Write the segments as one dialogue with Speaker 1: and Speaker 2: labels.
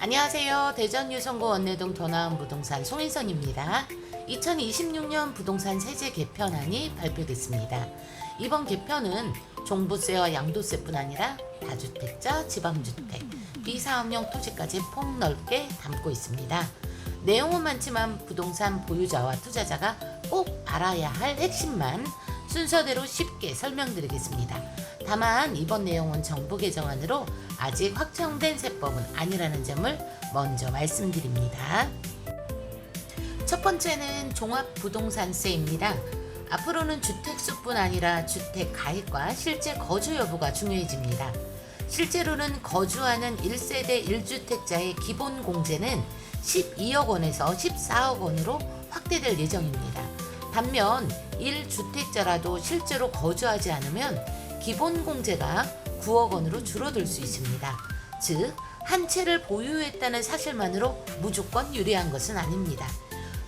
Speaker 1: 안녕하세요. 대전 유성구 원내동 더 나은 부동산 송인선입니다. 2026년 부동산 세제 개편안이 발표됐습니다. 이번 개편은 종부세와 양도세뿐 아니라 다주택자, 지방주택, 비사업용 토지까지 폭넓게 담고 있습니다. 내용은 많지만 부동산 보유자와 투자자가 꼭 알아야 할 핵심만 순서대로 쉽게 설명드리겠습니다. 다만 이번 내용은 정부 개정안으로 아직 확정된 세법은 아니라는 점을 먼저 말씀드립니다. 첫 번째는 종합부동산세입니다. 앞으로는 주택수뿐 아니라 주택 가액과 실제 거주 여부가 중요해집니다. 실제로는 거주하는 1세대 1주택자의 기본 공제는 12억 원에서 14억 원으로 확대될 예정입니다. 반면 1주택자라도 실제로 거주하지 않으면 기본 공제가 9억 원으로 줄어들 수 있습니다. 즉, 한 채를 보유했다는 사실만으로 무조건 유리한 것은 아닙니다.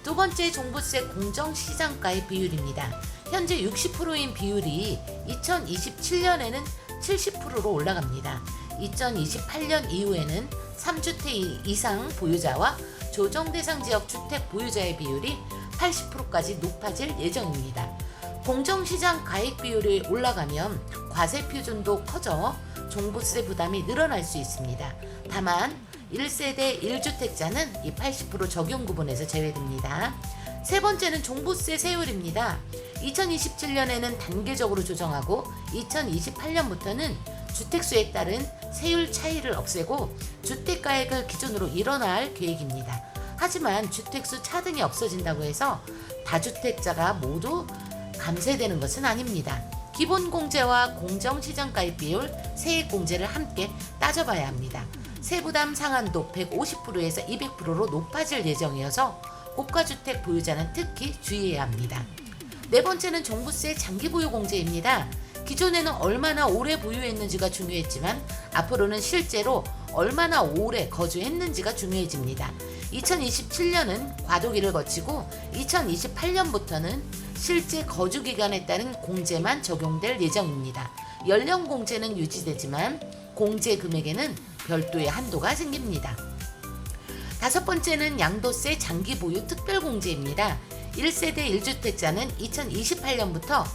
Speaker 1: 두 번째, 종부세 공정시장가의 비율입니다. 현재 60%인 비율이 2027년에는 70%로 올라갑니다. 2028년 이후에는 3주택 이상 보유자와 조정대상 지역 주택 보유자의 비율이 80%까지 높아질 예정입니다. 공정시장 가액 비율이 올라가면 과세 표준도 커져 종부세 부담이 늘어날 수 있습니다. 다만 1세대 1주택자는 이 80% 적용 구분에서 제외됩니다. 세 번째는 종부세 세율입니다. 2027년에는 단계적으로 조정하고 2028년부터는 주택수에 따른 세율 차이를 없애고 주택가액을 기준으로 일어날 계획입니다. 하지만 주택수 차등이 없어진다고 해서 다주택자가 모두 감세되는 것은 아닙니다. 기본공제와 공정시장가액 비율, 세액공제를 함께 따져봐야 합니다. 세부담 상한도 150%에서 200%로 높아질 예정이어서 고가주택 보유자는 특히 주의해야 합니다. 네 번째는 종부세 장기보유공제입니다. 기존에는 얼마나 오래 보유했는지가 중요했지만 앞으로는 실제로 얼마나 오래 거주했는지가 중요해집니다. 2027년은 과도기를 거치고 2028년부터는 실제 거주 기간에 따른 공제만 적용될 예정입니다. 연령 공제는 유지되지만 공제 금액에는 별도의 한도가 생깁니다. 다섯 번째는 양도세 장기 보유 특별공제입니다. 1세대 1주택자는 2028년부터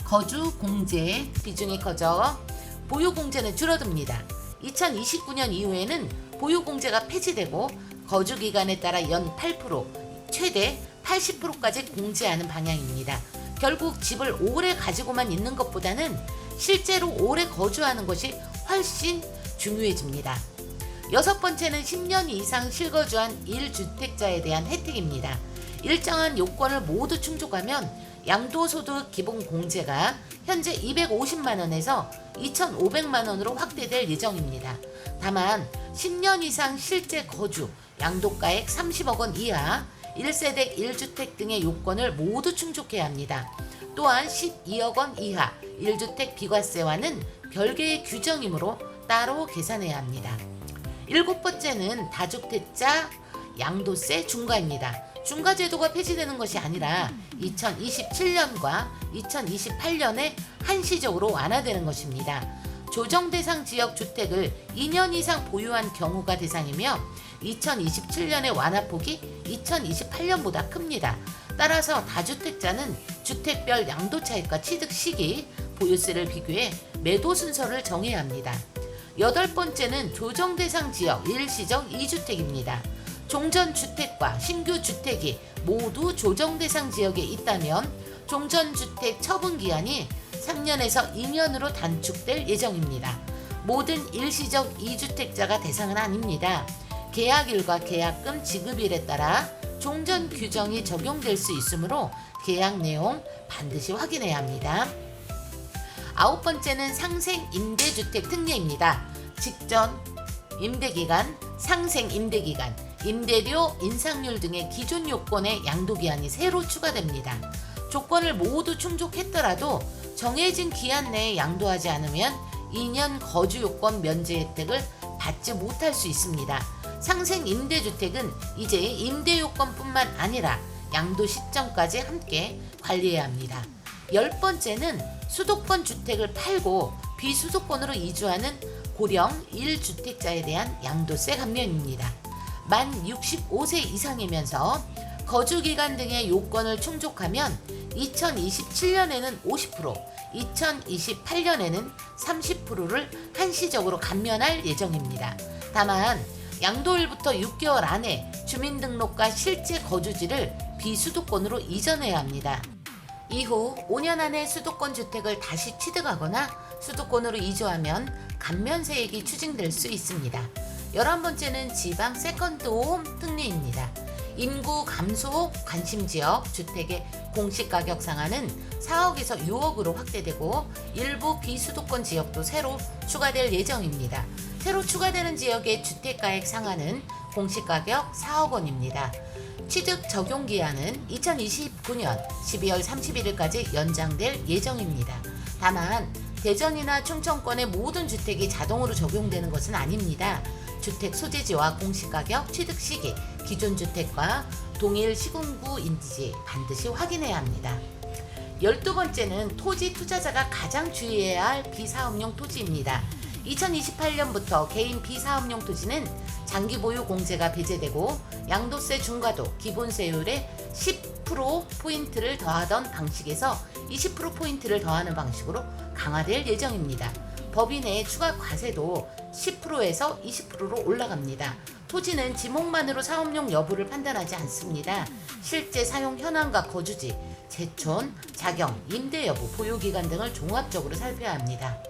Speaker 1: 거주 공제 비중이 커져 보유 공제는 줄어듭니다. 2029년 이후에는 보유 공제가 폐지되고 거주 기간에 따라 연 8%, 최대 80%까지 공제하는 방향입니다. 결국 집을 오래 가지고만 있는 것보다는 실제로 오래 거주하는 것이 훨씬 중요해집니다. 여섯 번째는 10년 이상 실거주한 1주택자에 대한 혜택입니다. 일정한 요건을 모두 충족하면 양도소득 기본 공제가 현재 250만 원에서 2,500만 원으로 확대될 예정입니다. 다만 10년 이상 실제 거주, 양도가액 30억 원 이하, 1세대 1주택 등의 요건을 모두 충족해야 합니다. 또한 12억 원 이하 1주택 비과세와는 별개의 규정이므로 따로 계산해야 합니다. 일곱 번째는 다주택자 양도세 중과입니다. 중과제도가 폐지되는 것이 아니라 2027년과 2028년에 한시적으로 완화되는 것입니다. 조정대상 지역 주택을 2년 이상 보유한 경우가 대상이며 2027년의 완화폭이 2028년보다 큽니다. 따라서 다주택자는 주택별 양도 차익과 취득 시기, 보유세를 비교해 매도 순서를 정해야 합니다. 여덟 번째는 조정대상 지역 일시적 2주택입니다. 종전주택과 신규주택이 모두 조정대상 지역에 있다면 종전주택 처분기한이 3년에서 2년으로 단축될 예정입니다. 모든 일시적 2주택자가 대상은 아닙니다. 계약일과 계약금 지급일에 따라 종전 규정이 적용될 수 있으므로 계약 내용 반드시 확인해야 합니다. 아홉 번째는 상생 임대주택 특례입니다. 직전 임대기간, 상생 임대기간, 임대료 인상률 등의 기존 요건의 양도기한이 새로 추가됩니다. 조건을 모두 충족했더라도 정해진 기한 내에 양도하지 않으면 2년 거주 요건 면제 혜택을 받지 못할 수 있습니다. 상생 임대주택은 이제 임대 요건뿐만 아니라 양도 시점까지 함께 관리해야 합니다. 열 번째는 수도권 주택을 팔고 비수도권으로 이주하는 고령 1주택자에 대한 양도세 감면입니다. 만 65세 이상이면서 거주기간 등의 요건을 충족하면 2027년에는 50%, 2028년에는 30%를 한시적으로 감면할 예정입니다. 다만 양도일부터 6개월 안에 주민등록과 실제 거주지를 비수도권으로 이전해야 합니다. 이후 5년 안에 수도권 주택을 다시 취득하거나 수도권으로 이주하면 감면세액이 추징될 수 있습니다. 11번째는 지방 세컨드홈 특례입니다. 인구 감소 관심지역 주택의 공시가격 상한은 4억에서 6억으로 확대되고 일부 비수도권 지역도 새로 추가될 예정입니다. 새로 추가되는 지역의 주택가액 상한은 공시가격 4억 원입니다. 취득 적용 기한은 2029년 12월 31일까지 연장될 예정입니다. 다만 대전이나 충청권의 모든 주택이 자동으로 적용되는 것은 아닙니다. 주택 소재지와 공시가격, 취득 시기, 기존 주택과 동일 시군구인지 반드시 확인해야 합니다. 12번째는 토지 투자자가 가장 주의해야 할 비사업용 토지입니다. 2028년부터 개인 비사업용 토지는 장기 보유 공제가 배제되고 양도세 중과도 기본세율의 10%포인트를 더하던 방식에서 20%포인트를 더하는 방식으로 강화될 예정입니다. 법인 내 추가 과세도 10%에서 20%로 올라갑니다. 토지는 지목만으로 사업용 여부를 판단하지 않습니다. 실제 사용 현황과 거주지, 재촌, 자경, 임대 여부, 보유기간 등을 종합적으로 살펴야 합니다.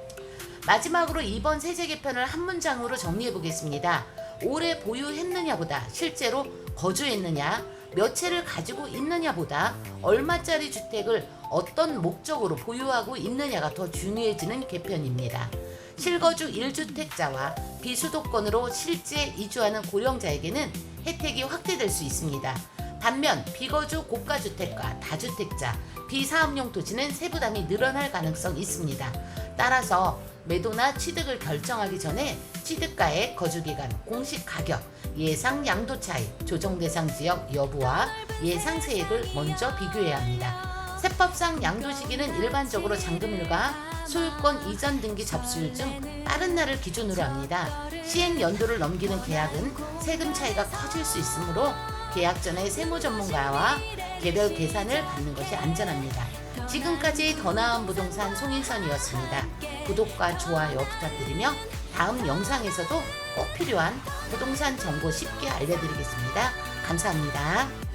Speaker 1: 마지막으로 이번 세제 개편을 한 문장으로 정리해 보겠습니다. 오래 보유했느냐보다 실제로 거주했느냐, 몇 채를 가지고 있느냐보다 얼마짜리 주택을 어떤 목적으로 보유하고 있느냐가 더 중요해지는 개편입니다. 실거주 1주택자와 비수도권으로 실제 이주하는 고령자에게는 혜택이 확대될 수 있습니다. 반면 비거주 고가주택과 다주택자, 비사업용 토지는 세부담이 늘어날 가능성이 있습니다. 따라서 매도나 취득을 결정하기 전에 취득가액, 거주기간, 공시가격, 예상 양도 차이, 조정 대상 지역 여부와 예상 세액을 먼저 비교해야 합니다. 세법상 양도 시기는 일반적으로 잔금일과 소유권 이전 등기 접수일 중 빠른 날을 기준으로 합니다. 시행 연도를 넘기는 계약은 세금 차이가 커질 수 있으므로 계약 전에 세무 전문가와 개별 계산을 받는 것이 안전합니다. 지금까지 더 나은 부동산 송인선이었습니다. 구독과 좋아요 부탁드리며 다음 영상에서도 꼭 필요한 부동산 정보 쉽게 알려드리겠습니다. 감사합니다.